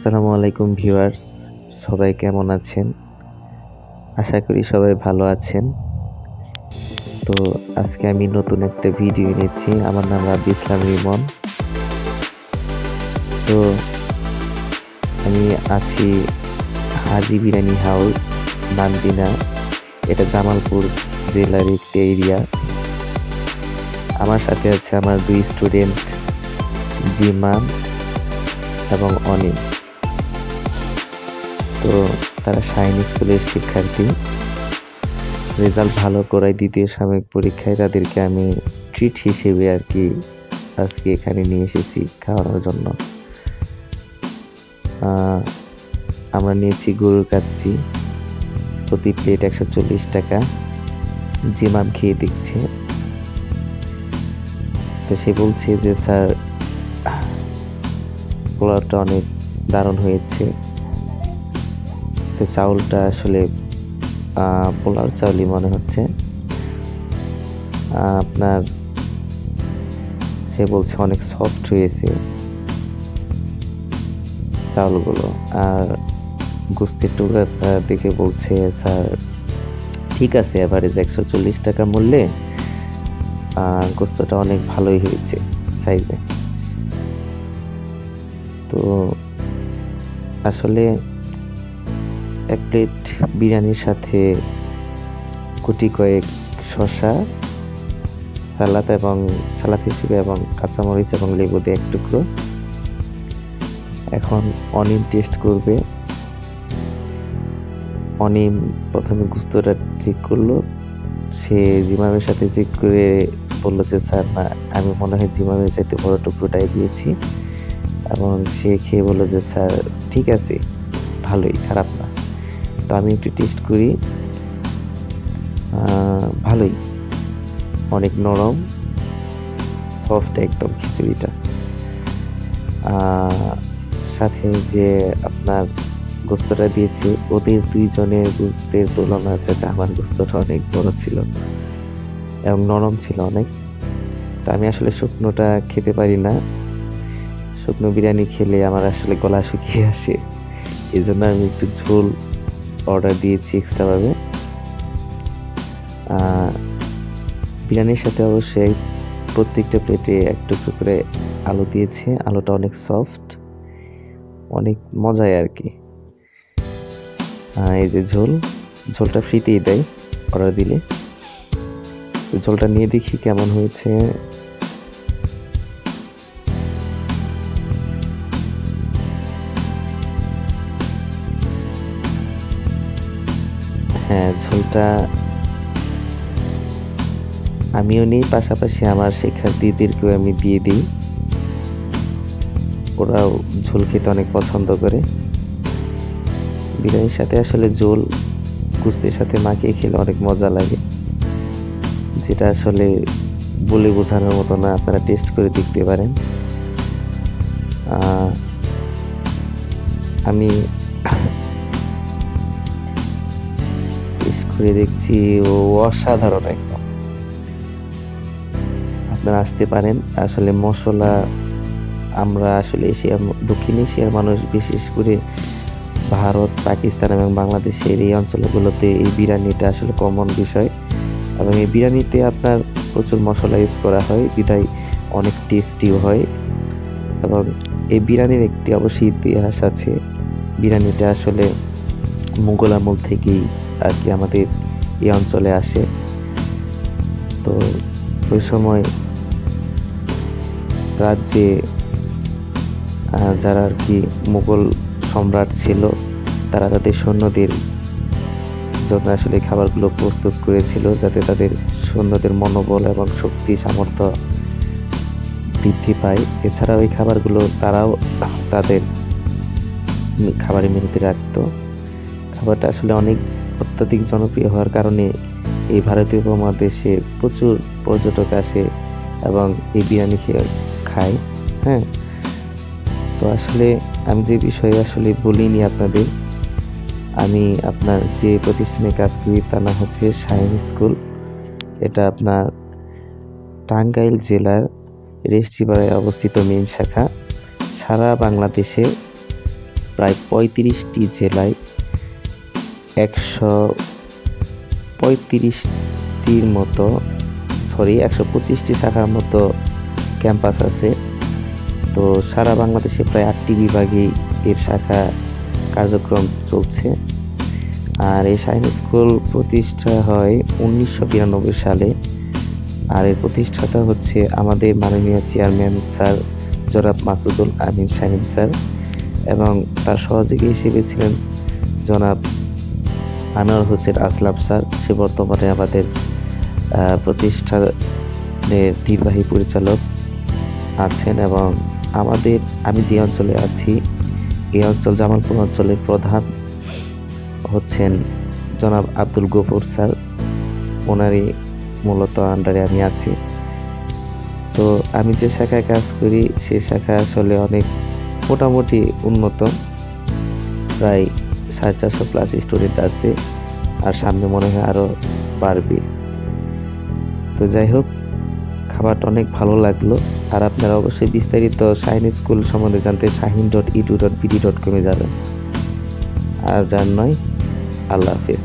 আসসালামু আলাইকুম ভিউয়ার্স, সবাই কেমন আছেন? আশা করি সবাই ভালো আছেন। তো আজকে আমি নতুন একটা ভিডিও এনেছি। আমার নাম রাব্বি ইসলাম রিমন। তো আমি আছি হাজি বিরিয়ানি হাউস, নান্দিনা। এটা জামালপুর জেলার একটি এরিয়া। আমার সাথে আছে আমার দুই স্টুডেন্ট, জিমান এবং অনিম। তো তারা শাইন স্কুলের শিক্ষার্থী। রেজাল্ট ভালো করায় দ্বিতীয় সাময়িক পরীক্ষায় তাদেরকে আমি ট্রিট হিসেবে আর কি আজকে এখানে নিয়ে এসেছি খাওয়ানোর জন্য। আমরা নিয়েছি গরুর কাচ্চি, প্রতি প্লেট 140 টাকা। জিমাম খেয়ে দেখছে, তো সে বলছে যে স্যার পোলাওটা অনেক দারুণ হয়েছে। তো চাউলটা আসলে পোলাও চাউলই মনে হচ্ছে। আপনার সে বলছে অনেক সফট হয়েছে চাউলগুলো। আর গোস্তের টুকরাটা দেখে বলছে স্যার ঠিক আছে, এভারেজ 140 টাকা মূল্যে গোস্তটা অনেক ভালোই হয়েছে সাইজে। তো আসলে এক প্লেট বিরিয়ানির সাথে কুটি কয়েক শসা, সালাদ এবং সালাদ হিসেবে এবং কাঁচামরিচ এবং লেবু দিয়ে এক টুকরো। এখন অনিম টেস্ট করবে। অনিম প্রথমে গুস্তটা চেক করলো। সে জিমামের সাথে চেক করে বললো যে স্যার না, আমি মনে হয় জিমামের চাইতে বড় টুকরোটাই দিয়েছি। এবং সে খেয়ে বললো যে স্যার ঠিক আছে, ভালোই, খারাপ না। তো আমি একটু টেস্ট করি। ভালোই, অনেক নরম, সফট একদম খিচুড়িটা। সাথে যে আপনার গোস্তটা দিয়েছে, ওদের দুইজনের গোস্তের তুলনায় আমার গোস্তটা অনেক বড় ছিল এবং নরম ছিল অনেক। তা আমি আসলে শুকনোটা খেতে পারি না। শুকনো বিরিয়ানি খেলে আমার আসলে গলা শুকিয়ে আসে। এই জন্য আমি একটু ঝোল অর্ডার দিয়েছি এক্সট্রাভাবে। বিরিয়ানির সাথে অবশ্যই প্রত্যেকটা প্লেটে একটু করে আলু দিয়েছে। আলুটা অনেক সফট, অনেক মজায় আর কি। এই যে ঝোলটা ফ্রিতেই দেয় অর্ডার দিলে। ঝোলটা নিয়ে দেখি কেমন হয়েছে। হ্যাঁ, ঝোলটা আমিও নিই, পাশাপাশি আমার শিক্ষার্থীদেরকেও আমি দিয়ে দিই। ওরাও ঝোল খেতে অনেক পছন্দ করে। বিরিয়ানির সাথে আসলে ঝোল গোস্তের সাথে মাখিয়ে খেলে অনেক মজা লাগে, যেটা আসলে বলে বোঝানোর মতো না। আপনারা টেস্ট করে দেখতে পারেন। আমি টেস্ট করে দেখছি, ও অসাধারণ একদম। আপনারা আসতে পারেন। আসলে মশলা আমরা আসলে দক্ষিণ এশিয়ার মানুষ, বিশেষ করে ভারত, পাকিস্তান এবং বাংলাদেশের এই অঞ্চলগুলোতে এই বিরিয়ানিটা আসলে কমন বিষয়। এবং এই বিরিয়ানিতে আপনার প্রচুর মশলা ইউজ করা হয়, বিধায় অনেক টেস্টিও হয়। এবং এই বিরিয়ানির একটি অবশ্যই ইতিহাস আছে। বিরিয়ানিটা আসলে মুঘল আমল থেকেই আর কি আমাদের এই অঞ্চলে আসে। তো ওই সময় রাজ্যে যারা আর কি মুঘল সম্রাট ছিল, তারা তাদের সৈন্যদের জন্য আসলে খাবারগুলো প্রস্তুত করেছিল, যাতে তাদের সৈন্যদের মনোবল এবং শক্তি সামর্থ্য বৃদ্ধি পায়। এছাড়াও এই খাবারগুলো তারাও তাদের খাবারের মেনুতে রাখতো। খাবারটা আসলে অনেক অত্যধিক জনপ্রিয় হওয়ার কারণে এই ভারতীয় উপমহাদেশে প্রচুর পর্যটক আসে এবং এই বিরিয়ানি খায়। হ্যাঁ, তো আসলে আমি যে বিষয়ে আসলে বলিনি আপনাদের, আমি আপনার যে প্রতিষ্ঠানে কাজ করি তার নাম হচ্ছে শাইন স্কুল। এটা আপনার টাঙ্গাইল জেলার রেশটিপাড়ায় অবস্থিত মেইন শাখা। সারা বাংলাদেশে প্রায় 35টি জেলায় 125টি শাখার মতো ক্যাম্পাস আছে। তো সারা বাংলাদেশে প্রায় 8টি বিভাগে এর শাখা কার্যক্রম চলছে। আর এই শাহিন স্কুল প্রতিষ্ঠা হয় 1992 সালে। আর এর প্রতিষ্ঠাতা হচ্ছে আমাদের মাননীয় চেয়ারম্যান স্যার জনাব মাসুদুল আমিন শাহিন স্যার, এবং তার সহযোগী হিসেবে ছিলেন জনাব আনোয়ার হোসেন আসলাম স্যার। সে বর্তমানে আমাদের প্রতিষ্ঠানের নির্বাহী পরিচালক আছেন। এবং আমি যে অঞ্চলে আছি এই অঞ্চল জামালপুর অঞ্চলের প্রধান হচ্ছেন জনাব আব্দুল গফুর স্যার। ওনারই মূলত আন্ডারে আমি আছি। তো আমি যে শাখায় কাজ করি সেই শাখা আসলে অনেক মোটামুটি উন্নত, প্রায় 450+ স্টুডেন্ট আছে, আর সামনে মনে হয় আরো বাড়বে। তো যাই হোক, খাবারটা অনেক ভালো লাগলো। আর আপনারা অবশ্যই বিস্তারিত শাহিন স্কুল সম্বন্ধে জানতে shahin.edu.bd.com যাবেন। আর যার নয়, আল্লাহ হাফেজ।